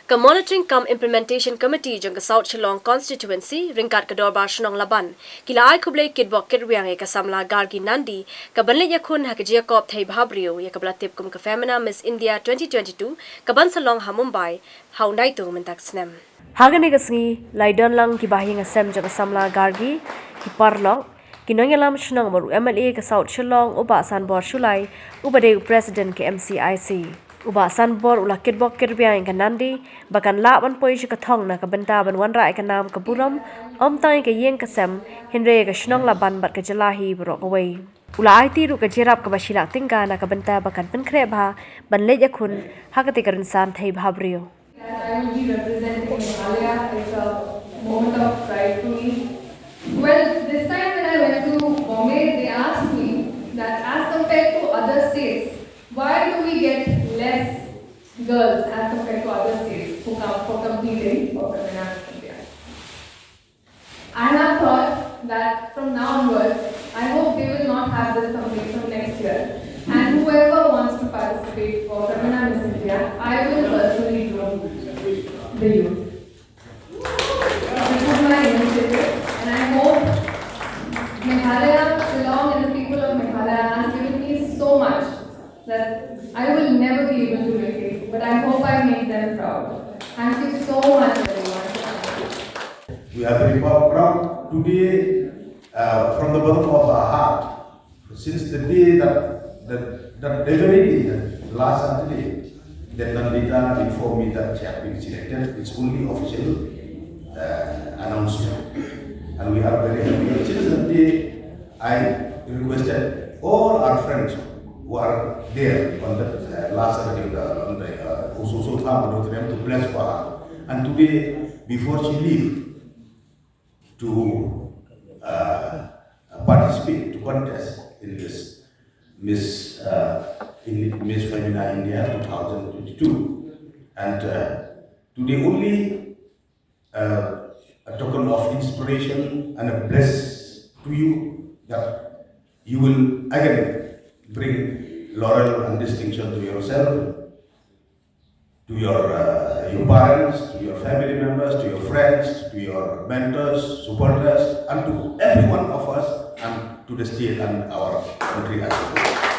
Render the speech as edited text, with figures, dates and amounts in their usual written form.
Ka Monitoring Cum Implementation Committee jong ka South Shillong Constituency ringkat ka Dorbar Shnong Laban kila ai Khublei Kitbok Kitwiang ka samla Gargee Nandy ka banle yakun ha ka Jacob thai bhabrio ya ka blatip kum ka Femina Miss India 2022 ka ban salong ha Mumbai haundai tu mentak snem hagani ka sngi laidon lang ki bahi nga sem jong ka samla Gargee ki parlong kinonyalam Shnong maru MLA ka South Shillong uba Sanbor Shulai ubade President ke Mcic Uba Sanbor ula Kitbok Kitwiang ka Nandy bakan Laban poi ka thong na ka benta ban wan rai ka nam ka buram tai ka yeng ka sem hinre ka Shnong Laban bat ka jalahi brok away ula ai ti ru ka jerap ka Shi Lak tingka na ka benta bakan pen kre bha ban le yakun hakati ka insan thai bhabrio I will be representing Meghalaya. It's a moment of pride to me. Well, this time when I went to Bombay, they asked me that as compared to other states, why do we get less girls as compared to other states who come for competing for Femina Miss India? I have thought that from now onwards, I hope they will not have this competition next year. And whoever wants to participate for Femina Miss India, I will personally groom the youth. This is my initiative, and I hope Meghalaya, Shillong, and the people of Meghalaya have given me so much that I will never be able to repay, but I hope I make them proud. Thank you so much, everyone. We are very proud today from the bottom of our heart. Since the day that very day, the last Saturday, that Nandita informed me that she had been selected, it's only official announcement. And we are very happy. Since that day, I requested all our friends who are there on the last Saturday also to bless for her. And today, before she leave to participate, to contest in this Miss Femina India 2022, and today only a token of inspiration and a bless to you that you will again bring laurel and distinction to yourself, to your parents, to your family members, to your friends, to your mentors, supporters, and to every one of us, and to the state and our country as well.